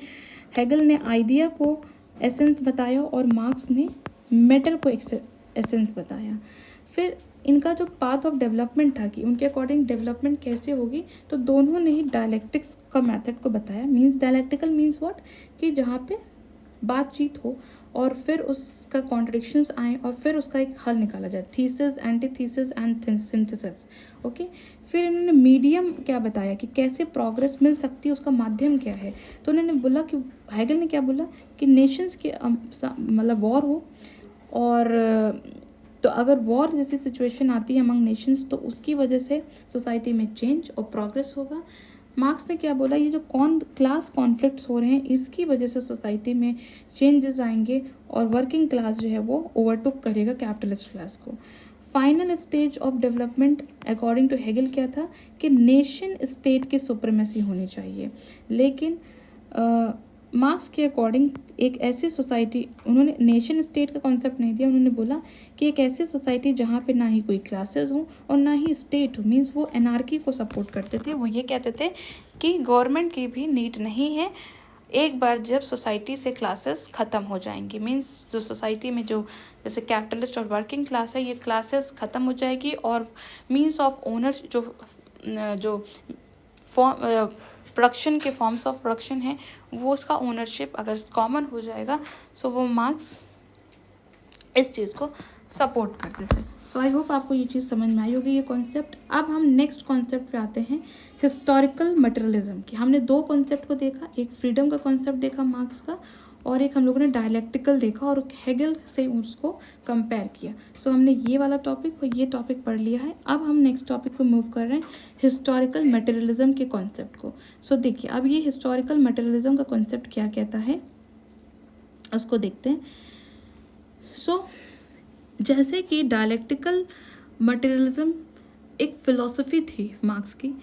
हेगल ने आइडिया को एसेंस बताया और मार्क्स ने मैटर को एसेंस बताया। फिर इनका जो पाथ ऑफ डेवलपमेंट था कि उनके अकॉर्डिंग डेवलपमेंट कैसे होगी, तो दोनों ने ही डायलेक्टिक्स का मेथड को बताया। Means dialectical means what? कि जहाँ पे बातचीत हो और फिर उसका कॉन्ट्रडिक्शंस आए और फिर उसका एक हल निकाला जाए, thesis, antithesis and synthesis. Okay, फिर इन्होंने मीडियम क्या बताया कि कैसे प्रोग्रेस मिल सकती है, उसका माध्यम क्या है। तो उन्होंने बोला कि हेगल ने क्या बोला कि नेशंस के मतलब वॉर हो, और तो अगर वॉर जैसी सिचुएशन आती है अमंग नेशंस तो उसकी वजह से सोसाइटी में चेंज और प्रोग्रेस होगा। मार्क्स ने क्या बोला, ये जो क्लास कॉन्फ्लिक्ट्स हो रहे हैं इसकी वजह से सोसाइटी में चेंजेस आएंगे और वर्किंग क्लास जो है वो ओवरटुक करेगा कैपिटलिस्ट क्लास को। Final stage of development according to Hegel क्या था कि नेशन स्टेट की सुप्रीमेसी होनी चाहिए, लेकिन मार्क्स के अकॉर्डिंग एक ऐसी सोसाइटी, उन्होंने नेशन स्टेट का कॉन्सेप्ट नहीं दिया, उन्होंने बोला कि एक ऐसी सोसाइटी जहाँ पे ना ही कोई क्लासेस हो और ना ही स्टेट हो, मीन्स वो एनार्की को सपोर्ट करते थे। वो ये कहते थे कि गवर्नमेंट की भी नीड नहीं है एक बार जब सोसाइटी से क्लासेस ख़त्म हो जाएंगी, मीन्स जो सोसाइटी में जो जैसे कैपिटलिस्ट और वर्किंग क्लास है ये क्लासेस ख़त्म हो जाएगी और मीन्स ऑफ ओनर जो फॉर्म प्रोडक्शन के फॉर्म्स ऑफ प्रोडक्शन है वो उसका ओनरशिप अगर कॉमन हो जाएगा, सो वो मार्क्स इस चीज़ को सपोर्ट करते थे। सो आई होप आपको ये चीज़ समझ में आई होगी, ये कॉन्सेप्ट। अब हम नेक्स्ट कॉन्सेप्ट पे आते हैं, हिस्टोरिकल मटेरियलिज्म की। हमने दो कॉन्सेप्ट को देखा, एक फ्रीडम का कॉन्सेप्ट देखा मार्क्स का, और एक हम लोगों ने डायलेक्टिकल देखा और हेगल से उसको कंपेयर किया। सो हमने ये वाला टॉपिक और ये टॉपिक पढ़ लिया है। अब हम नेक्स्ट टॉपिक पे मूव कर रहे हैं, हिस्टोरिकल मटेरियलिज्म के कॉन्सेप्ट को। सो देखिए अब ये हिस्टोरिकल मटेरियलिज्म का कॉन्सेप्ट क्या कहता है उसको देखते हैं। सो जैसे कि डायलेक्टिकल मटेरियलिज्म एक फ़िलॉसफी थी मार्क्स की,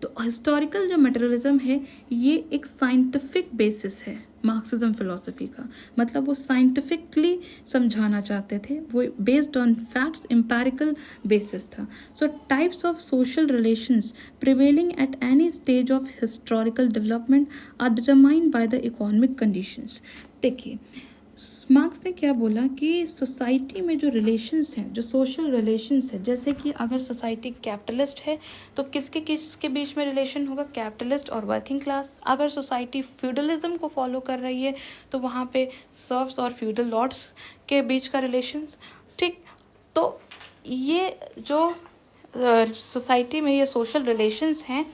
तो हिस्टोरिकल जो मटेरियलिज्म है ये एक साइंटिफिक बेसिस है मार्क्सिज्म फ़िलॉसफी का, मतलब वो साइंटिफिकली समझाना चाहते थे, वो based on facts empirical basis था। So types of social relations prevailing at any stage of historical development are determined by the economic conditions. देखिए मार्क्स ने क्या बोला कि सोसाइटी में जो रिलेशंस हैं, जो सोशल रिलेशंस है, जैसे कि अगर सोसाइटी कैपिटलिस्ट है तो किसके बीच में रिलेशन होगा, कैपिटलिस्ट और वर्किंग क्लास। अगर सोसाइटी फ्यूडलिज्म को फॉलो कर रही है तो वहाँ पे सर्व्स और फ्यूडल लॉर्ड्स के बीच का रिलेशंस, ठीक। तो ये जो सोसाइटी में ये सोशल रिलेशंस हैं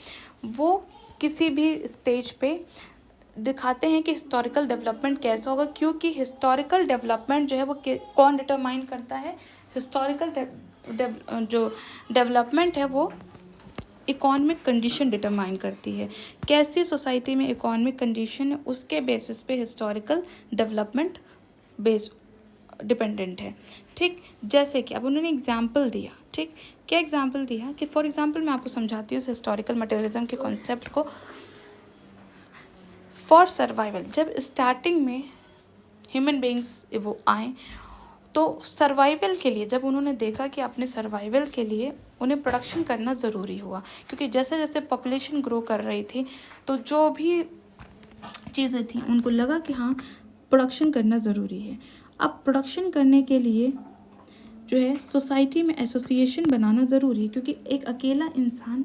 वो किसी भी स्टेज पे दिखाते हैं कि हिस्टोरिकल डेवलपमेंट कैसा होगा, क्योंकि हिस्टोरिकल डेवलपमेंट जो है वो कौन डिटरमाइन करता है, हिस्टोरिकल जो डेवलपमेंट है वो इकोनॉमिक कंडीशन डिटरमाइन करती है। कैसी सोसाइटी में इकोनॉमिक कंडीशन है उसके बेसिस पे हिस्टोरिकल डेवलपमेंट बेस डिपेंडेंट है, ठीक। जैसे कि अब उन्होंने एग्जाम्पल दिया, ठीक, क्या एग्जाम्पल दिया कि फॉर एग्जाम्पल मैं आपको समझाती हूँ हिस्टोरिकल मटेरियलिज्म के कॉन्सेप्ट को। फॉर सर्वाइवल, जब स्टार्टिंग में ह्यूमन बींग्स वो आए तो सर्वाइवल के लिए जब उन्होंने देखा कि अपने सर्वाइवल के लिए उन्हें प्रोडक्शन करना ज़रूरी हुआ, क्योंकि जैसे जैसे पॉपुलेशन ग्रो कर रही थी तो जो भी चीज़ें थी उनको लगा कि हाँ प्रोडक्शन करना ज़रूरी है। अब प्रोडक्शन करने के लिए जो है सोसाइटी में एसोसिएशन बनाना ज़रूरी है, क्योंकि एक अकेला इंसान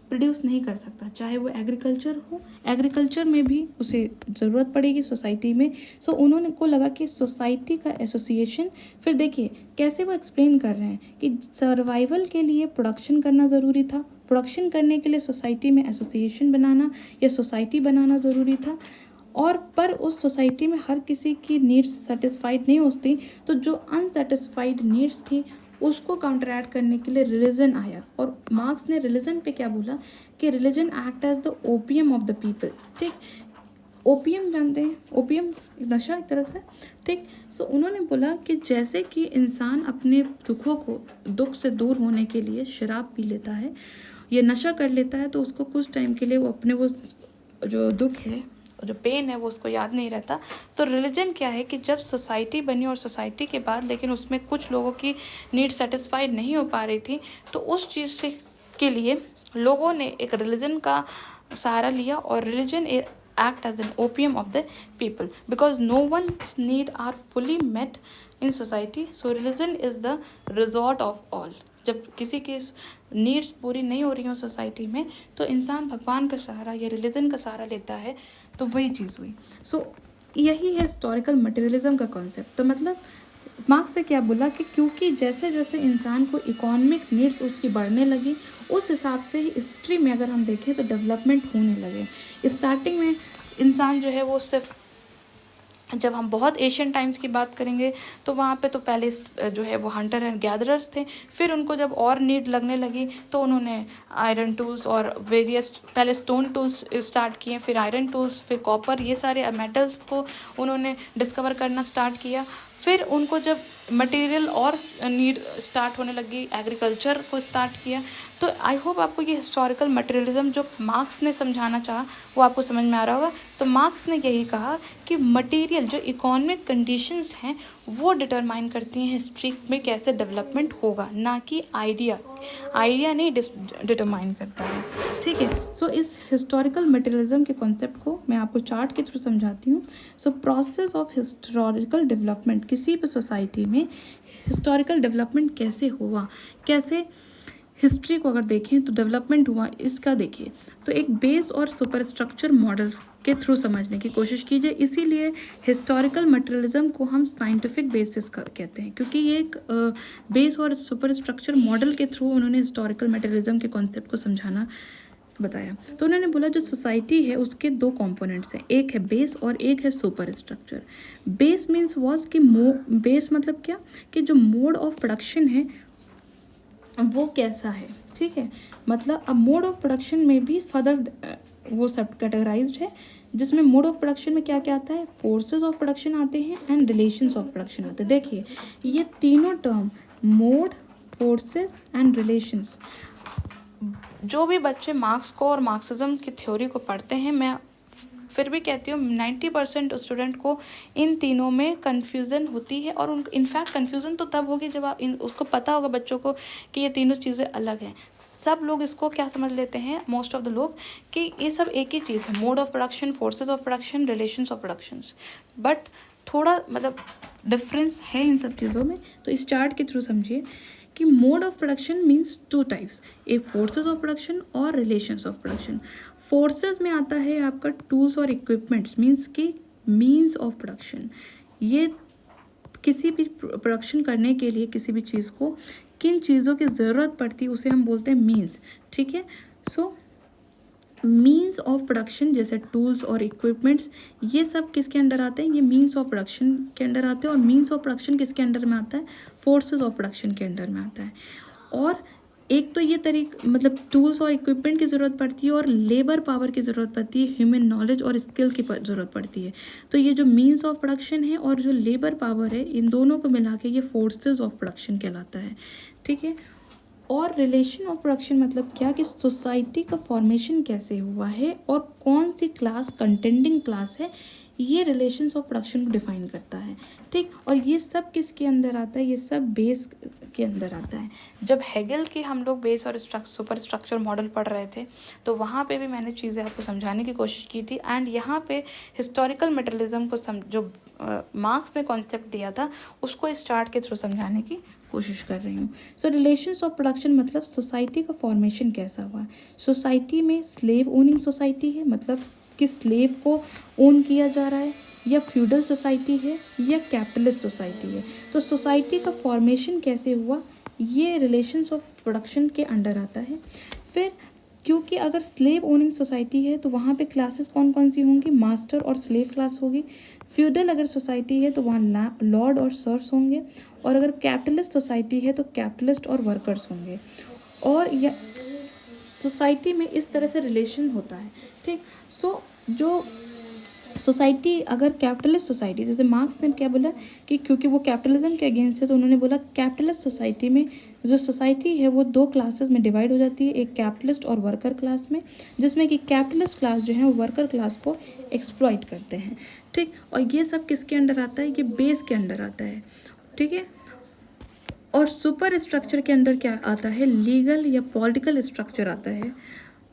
प्रोड्यूस नहीं कर सकता, चाहे वो एग्रीकल्चर हो, एग्रीकल्चर में भी उसे ज़रूरत पड़ेगी सोसाइटी में। सो उन्होंने को लगा कि सोसाइटी का एसोसिएशन, फिर देखिए कैसे वो एक्सप्लेन कर रहे हैं कि सर्वाइवल के लिए प्रोडक्शन करना ज़रूरी था, प्रोडक्शन करने के लिए सोसाइटी में एसोसिएशन बनाना या सोसाइटी बनाना ज़रूरी था, और पर उस सोसाइटी में हर किसी की नीड्स सेटिस्फाइड नहीं होती, तो जो अनसेटिस्फाइड नीड्स थी उसको काउंटरैक्ट करने के लिए रिलीजन आया। और मार्क्स ने रिलीजन पे क्या बोला कि religion act as the opium of the people, ठीक। ओपियम जानते हैं, ओपियम नशा एक तरह से, ठीक। सो उन्होंने बोला कि जैसे कि इंसान अपने दुख से दूर होने के लिए शराब पी लेता है या नशा कर लेता है तो उसको कुछ टाइम के लिए वो अपने वो जो दुख है, जो पेन है वो उसको याद नहीं रहता। तो रिलीजन क्या है कि जब सोसाइटी बनी और सोसाइटी के बाद लेकिन उसमें कुछ लोगों की नीड सेटिस्फाइड नहीं हो पा रही थी, तो उस चीज़ से के लिए लोगों ने एक रिलीजन का सहारा लिया, और religion act as an opium of the people because no one's need are fully met in society, so religion is the resort of all. जब किसी की नीड्स पूरी नहीं हो रही हो सोसाइटी में तो इंसान भगवान का सहारा या रिलीजन का सहारा लेता है, तो वही चीज़ हुई। सो यही है हिस्टोरिकल मटेरियलिज्म का कॉन्सेप्ट। तो मतलब मार्क्स ने क्या बोला कि क्योंकि जैसे जैसे इंसान को इकोनॉमिक नीड्स उसकी बढ़ने लगी, उस हिसाब से ही हिस्ट्री में अगर हम देखें तो डेवलपमेंट होने लगे। स्टार्टिंग में इंसान जो है वो सिर्फ, जब हम बहुत एशियन टाइम्स की बात करेंगे तो वहाँ पे तो पहले जो है वो हंटर एंड गैदरर्स थे। फिर उनको जब और नीड लगने लगी तो उन्होंने आयरन टूल्स और वेरियस, पहले स्टोन टूल्स स्टार्ट किए, फिर आयरन टूल्स, फिर कॉपर, ये सारे मेटल्स को उन्होंने डिस्कवर करना स्टार्ट किया। फिर उनको जब मटेरियल और नीड स्टार्ट होने लगी, एग्रीकल्चर को स्टार्ट किया। तो आई होप आपको ये हिस्टोरिकल मटेरियलिज्म जो मार्क्स ने समझाना चाहा वो आपको समझ में आ रहा होगा। तो मार्क्स ने यही कहा कि मटेरियल जो इकोनॉमिक कंडीशंस हैं वो डिटरमाइन करती हैं हिस्ट्री में कैसे डेवलपमेंट होगा, ना कि आइडिया नहीं डिटरमाइन करता है। ठीक है, सो इस हिस्टोरिकल मटेरियलिज्म के कॉन्सेप्ट को मैं आपको चार्ट के थ्रू समझाती हूँ। So process of historical development, किसी भी सोसाइटी में हिस्टोरिकल डेवलपमेंट कैसे हुआ, कैसे हिस्ट्री को अगर देखें तो डेवलपमेंट हुआ, इसका देखिए तो एक बेस और सुपर स्ट्रक्चर मॉडल के थ्रू समझने की कोशिश कीजिए। इसीलिए हिस्टोरिकल मटेरियलिज्म को हम साइंटिफिक बेसिस कहते हैं, क्योंकि ये एक बेस और सुपर स्ट्रक्चर मॉडल के थ्रू उन्होंने हिस्टोरिकल मटेरियलिज्म के कॉन्सेप्ट को समझाना बताया। तो उन्होंने बोला जो सोसाइटी है उसके दो कंपोनेंट्स हैं, एक है बेस और एक है super structure. Base means was कि बेस मतलब क्या, कि जो मोड ऑफ प्रोडक्शन है वो कैसा है। ठीक है, मतलब अब मोड ऑफ प्रोडक्शन में भी फर्दर वो सब कैटेगराइज्ड है, जिसमें मोड ऑफ प्रोडक्शन में क्या क्या आता है, फोर्सेस ऑफ प्रोडक्शन आते हैं एंड रिलेशंस ऑफ प्रोडक्शन आते हैं। देखिए ये तीनों term, mode, forces and relations, जो भी बच्चे मार्क्स को और मार्क्सिज्म की थ्योरी को पढ़ते हैं, मैं फिर भी कहती हूँ 90% स्टूडेंट को इन तीनों में कन्फ्यूज़न होती है। और उनको इनफैक्ट कन्फ्यूज़न तो तब होगी जब आप उसको पता होगा बच्चों को कि ये तीनों चीज़ें अलग हैं। सब लोग इसको क्या समझ लेते हैं, मोस्ट ऑफ द लोग, कि ये सब एक ही चीज़ है, mode of production, forces of production, relations of productions. But थोड़ा मतलब डिफरेंस है इन सब चीज़ों में। तो इस चार्ट के थ्रू समझिए कि mode of production means two types, एक फोर्सेज ऑफ प्रोडक्शन और रिलेशंस ऑफ प्रोडक्शन। फोर्सेज में आता है आपका टूल्स और इक्विपमेंट्स, मीन्स की मीन्स ऑफ प्रोडक्शन। ये किसी भी प्रोडक्शन करने के लिए किसी भी चीज़ को किन चीज़ों की ज़रूरत पड़ती है उसे हम बोलते हैं मीन्स। ठीक है, सो मीन्स ऑफ प्रोडक्शन जैसे टूल्स और इक्विपमेंट्स, ये सब किसके अंडर आते हैं, ये मीन्स ऑफ प्रोडक्शन के अंडर आते हैं। और मीन्स ऑफ प्रोडक्शन किसके अंडर में आता है, फोर्सेस ऑफ प्रोडक्शन के अंडर में आता है। और एक तो ये मतलब टूल्स और इक्विपमेंट की ज़रूरत पड़ती है और लेबर पावर की ज़रूरत पड़ती है, ह्यूमन नॉलेज और स्किल की ज़रूरत पड़ती है। तो ये जो मीन्स ऑफ प्रोडक्शन है और जो लेबर पावर है, इन दोनों को मिला के ये फोर्सेस ऑफ प्रोडक्शन कहलाता है। ठीक है, और रिलेशन ऑफ प्रोडक्शन मतलब क्या, कि सोसाइटी का फॉर्मेशन कैसे हुआ है और कौन सी क्लास कंटेंडिंग क्लास है, ये रिलेशंस ऑफ प्रोडक्शन को डिफाइन करता है। ठीक, और ये सब किसके अंदर आता है, ये सब बेस के अंदर आता है। जब हेगल के हम लोग बेस और सुपर स्ट्रक्चर मॉडल पढ़ रहे थे तो वहाँ पे भी मैंने चीज़ें आपको समझाने की कोशिश की थी। एंड यहाँ पे हिस्टोरिकल मटेरियलिज्म को जो मार्क्स ने कॉन्सेप्ट दिया था उसको इस चार्ट के थ्रू समझाने की कोशिश कर रही हूँ। सो रिलेशंस ऑफ प्रोडक्शन मतलब सोसाइटी का फॉर्मेशन कैसा हुआ है। सोसाइटी में स्लेव ओनिंग सोसाइटी है, मतलब कि स्लेव को ओन किया जा रहा है, या फ्यूडल सोसाइटी है, या कैपिटलिस्ट सोसाइटी है। तो सोसाइटी का फॉर्मेशन कैसे हुआ ये रिलेशंस ऑफ प्रोडक्शन के अंडर आता है। फिर क्योंकि अगर स्लेव ओनिंग सोसाइटी है तो वहाँ पे क्लासेस कौन कौन सी होंगी, मास्टर और स्लेव क्लास होगी। फ्यूडल अगर सोसाइटी है तो वहाँ लॉर्ड और सर्व्स होंगे। और अगर कैपिटलिस्ट सोसाइटी है तो कैपिटलिस्ट और वर्कर्स होंगे। और या सोसाइटी में इस तरह से रिलेशन होता है। ठीक, सो जो सोसाइटी अगर कैपिटलिस्ट सोसाइटी, जैसे मार्क्स ने क्या बोला कि क्योंकि वो कैपिटलिज्म के अगेंस्ट है तो उन्होंने बोला कैपिटलिस्ट सोसाइटी में जो सोसाइटी है वो दो क्लासेस में डिवाइड हो जाती है, एक कैपिटलिस्ट और वर्कर क्लास में, जिसमें कि कैपिटलिस्ट क्लास जो है वो वर्कर क्लास को एक्सप्लॉइट करते हैं। ठीक, और ये सब किसके अंडर आता है, ये बेस के अंडर आता है। ठीक है, और सुपर स्ट्रक्चर के अंदर क्या आता है, लीगल या पॉलिटिकल स्ट्रक्चर आता है,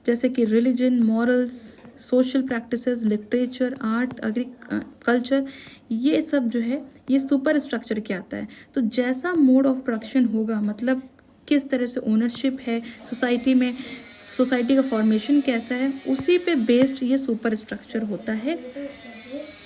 जैसे कि religion, morals, social practices, literature, art, agriculture, ये सब जो है ये सुपर स्ट्रक्चर के आता है। तो जैसा मोड ऑफ प्रोडक्शन होगा, मतलब किस तरह से ओनरशिप है सोसाइटी में, सोसाइटी का फॉर्मेशन कैसा है, उसी पे बेस्ड ये सुपर स्ट्रक्चर होता है।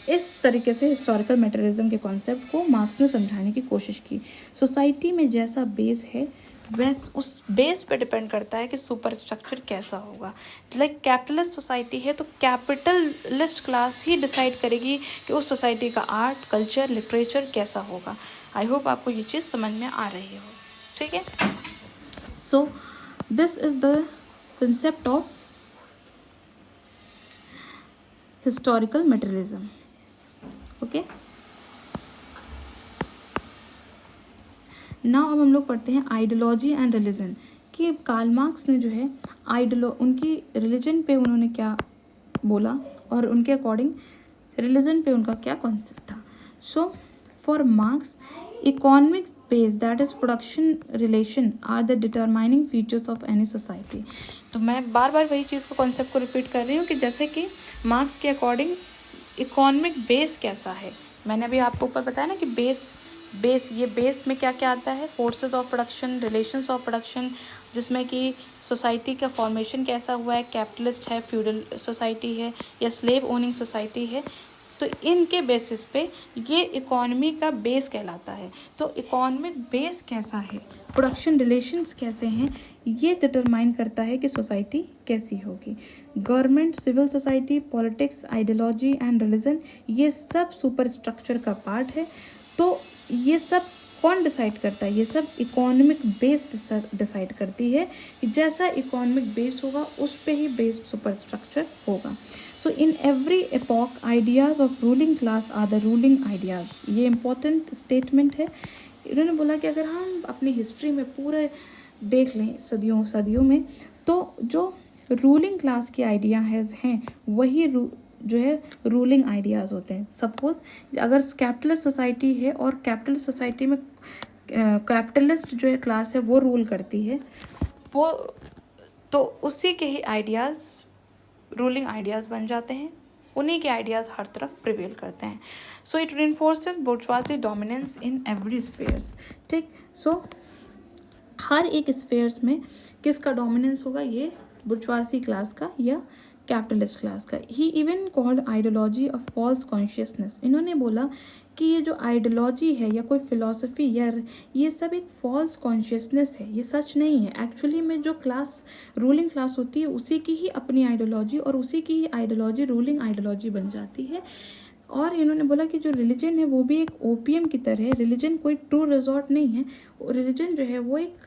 इस तरीके से हिस्टोरिकल मटेरियलिज्म के कॉन्सेप्ट को मार्क्स ने समझाने की कोशिश की। सोसाइटी में जैसा बेस है वैस उस बेस पे डिपेंड करता है कि सुपर स्ट्रक्चर कैसा होगा। लाइक कैपिटलिस्ट सोसाइटी है तो कैपिटलिस्ट क्लास ही डिसाइड करेगी कि उस सोसाइटी का आर्ट, कल्चर, लिटरेचर कैसा होगा। आई होप आपको ये चीज़ समझ में आ रही हो। ठीक है, so this is the concept of historical materialism. Okay, now अब हम लोग पढ़ते हैं आइडियोलॉजी एंड रिलीजन कि कार्ल मार्क्स ने जो है उनकी रिलीजन पे उन्होंने क्या बोला और उनके अकॉर्डिंग रिलीजन पे उनका क्या कॉन्सेप्ट था। So for Marx economic base that is production relation are the determining features of any society. तो मैं बार बार वही चीज़ को कॉन्सेप्ट को रिपीट कर रही हूँ कि जैसे कि मार्क्स के अकॉर्डिंग इकोनॉमिक बेस कैसा है। मैंने अभी आपको ऊपर बताया ना कि बेस में क्या क्या आता है, forces of production, relations of production, जिसमें कि सोसाइटी का फॉर्मेशन कैसा हुआ है, कैपिटलिस्ट है, फ्यूडल सोसाइटी है या स्लेव ओनिंग सोसाइटी है। तो इनके बेसिस पे ये इकोनॉमी का बेस कहलाता है। तो इकोनॉमिक बेस कैसा है, प्रोडक्शन रिलेशंस कैसे हैं, ये डिटरमाइन करता है कि सोसाइटी कैसी होगी। Government, civil society, politics, ideology and religion, ये सब सुपर स्ट्रक्चर का पार्ट है। तो ये सब कौन डिसाइड करता है, ये सब इकोनॉमिक बेस डिसाइड करती है कि जैसा इकोनॉमिक बेस होगा उस पे ही बेस्ड सुपर स्ट्रक्चर होगा। So in every epoch ideas of ruling class are the ruling ideas. ये इम्पोर्टेंट स्टेटमेंट है। इन्होंने बोला कि अगर हम अपनी हिस्ट्री में पूरे देख लें सदियों में, तो जो रूलिंग क्लास के आइडियाज़ हैं वही जो है रूलिंग आइडियाज़ होते हैं। सपोज अगर कैपिटलिस्ट सोसाइटी है और कैपिटलिस्ट सोसाइटी में कैपिटलिस्ट जो है क्लास है वो रूल करती है, वो तो उसी के ही आइडियाज़ रूलिंग आइडियाज़ बन जाते हैं, उन्हीं के आइडियाज़ हर तरफ प्रिवेल करते हैं। So it reinforces bourgeoisie dominance in every spheres. ठीक, सो हर एक स्फेयर्स में किसका डोमिनेंस होगा, ये बुर्जुआजी क्लास का या कैपिटलिस्ट क्लास का। He even called ideology of false consciousness. इन्होंने बोला कि ये जो आइडियोलॉजी है या कोई फिलॉसफी या ये सब एक फॉल्स कॉन्शियसनेस है, ये सच नहीं है। एक्चुअली में जो क्लास रूलिंग क्लास होती है उसी की ही अपनी आइडियोलॉजी और उसी की ही आइडियोलॉजी रूलिंग आइडियोलॉजी बन जाती है। और इन्होंने बोला कि जो रिलीजन है वो भी एक ओपीएम की तरह है। रिलीजन कोई ट्रू रिजॉर्ट नहीं है, रिलीजन जो है वो एक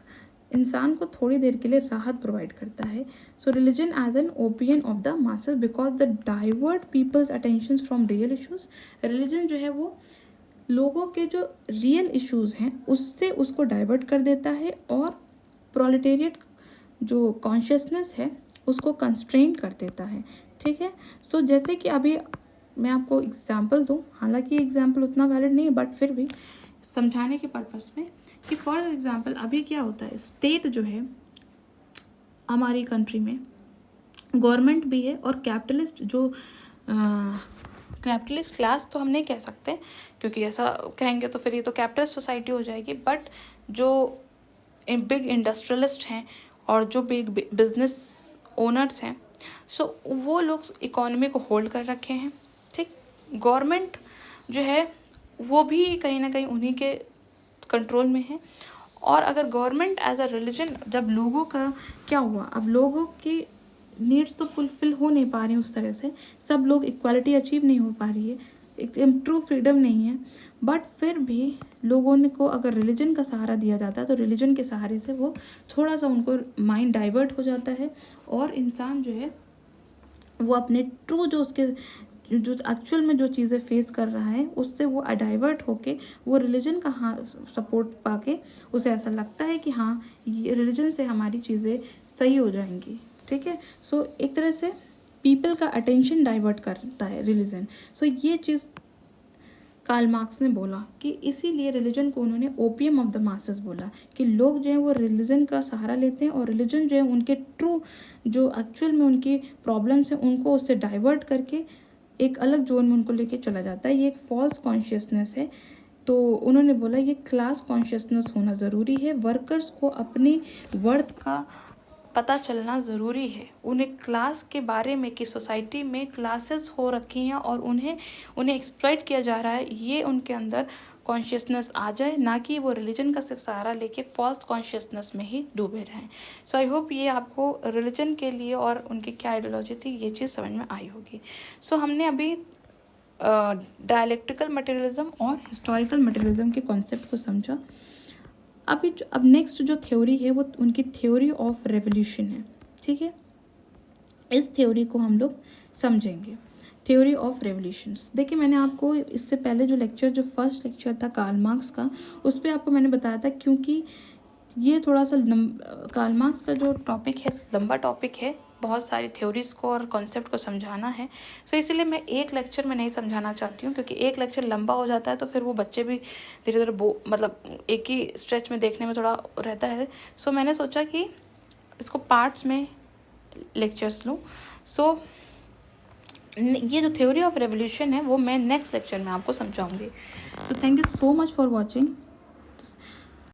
इंसान को थोड़ी देर के लिए राहत प्रोवाइड करता है। So religion as an opium of the masses because the divert people's attention from real issues. Religion जो है वो लोगों के जो रियल इश्यूज़ हैं उससे उसको डाइवर्ट कर देता है और प्रोलेटेरिएट जो कॉन्शियसनेस है उसको कंस्ट्रेन कर देता है। ठीक है, सो जैसे कि अभी मैं आपको एग्जांपल दूं, हालांकि एग्जांपल उतना वैलिड नहीं है बट फिर भी समझाने के पर्पस में कि फॉर एग्जांपल अभी क्या होता है, स्टेट जो है हमारी कंट्री में गवर्नमेंट भी है और कैपिटलिस्ट जो कैपिटलिस्ट क्लास तो हम नहीं कह सकते क्योंकि ऐसा कहेंगे तो फिर ये तो कैपिटलिस्ट सोसाइटी हो जाएगी, बट जो बिग इंडस्ट्रियलिस्ट हैं और जो बिग बिजनेस ओनर्स हैं, सो वो लोग इकोनॉमी को होल्ड कर रखे हैं। ठीक, गवर्नमेंट जो है वो भी कहीं ना कहीं उन्हीं के कंट्रोल में है। और अगर गवर्नमेंट एज अ रिलीजन, जब लोगों का क्या हुआ, अब लोगों की नीड्स तो फुलफिल हो नहीं पा रही उस तरह से, सब लोग इक्वालिटी अचीव नहीं हो पा रही है, एक ट्रू फ्रीडम नहीं है, बट फिर भी लोगों ने को अगर रिलीजन का सहारा दिया जाता है तो रिलीजन के सहारे से वो थोड़ा सा उनको माइंड डाइवर्ट हो जाता है और इंसान जो है वो अपने ट्रू जो उसके जो एक्चुअल में जो चीज़ें फेस कर रहा है उससे वो डाइवर्ट होके वो रिलीजन का हाँ सपोर्ट पाके उसे ऐसा लगता है कि हाँ ये रिलीजन से हमारी चीज़ें सही हो जाएंगी। ठीक है, सो एक तरह से पीपल का अटेंशन डाइवर्ट करता है रिलीजन। सो ये चीज़ कार्ल मार्क्स ने बोला कि इसीलिए रिलीजन को उन्होंने ओपियम ऑफ द मासेस बोला कि लोग जो हैं वो रिलीजन का सहारा लेते हैं और रिलीजन जो है उनके ट्रू जो एक्चुअल में उनकी प्रॉब्लम्स हैं उनको उससे डाइवर्ट करके एक अलग जोन में उनको लेके चला जाता है। ये एक फॉल्स कॉन्शियसनेस है। तो उन्होंने बोला ये क्लास कॉन्शियसनेस होना ज़रूरी है। वर्कर्स को अपनी वर्थ का पता चलना ज़रूरी है। उन्हें क्लास के बारे में कि सोसाइटी में क्लासेस हो रखी हैं और उन्हें एक्सप्लॉइट किया जा रहा है, ये उनके अंदर कॉन्शियसनेस आ जाए, ना कि वो रिलीजन का सिर्फ सहारा लेके फॉल्स कॉन्शियसनेस में ही डूबे रहें। सो आई होप ये आपको रिलीजन के लिए और उनकी क्या आइडियोलॉजी थी ये चीज़ समझ में आई होगी। सो हमने अभी डायलेक्टिकल मटेरियलिज्म और हिस्टोरिकल मटेरियलिज्म के कॉन्सेप्ट को समझा। अब नेक्स्ट जो थ्योरी है वो उनकी थ्योरी ऑफ रेवोल्यूशन है, ठीक है। इस थ्योरी को हम लोग समझेंगे, थ्योरी ऑफ रेवोल्यूशंस। देखिए मैंने आपको इससे पहले जो फर्स्ट लेक्चर था कार्ल मार्क्स का, उस पर आपको मैंने बताया था, क्योंकि ये थोड़ा सा कार्ल मार्क्स का जो टॉपिक है लंबा टॉपिक है, बहुत सारी थ्योरीज को और कॉन्सेप्ट को समझाना है। सो इसीलिए मैं एक लेक्चर में नहीं समझाना चाहती हूँ, क्योंकि एक लेक्चर लंबा हो जाता है तो फिर वो बच्चे भी धीरे धीरे मतलब एक ही स्ट्रेच में देखने में थोड़ा रहता है। सो मैंने सोचा कि इसको पार्ट्स में लेक्चर्स लूँ। सो ये जो थ्योरी ऑफ रेवोल्यूशन है वो मैं नेक्स्ट लेक्चर में आपको समझाऊंगी। So thank you so much for watching.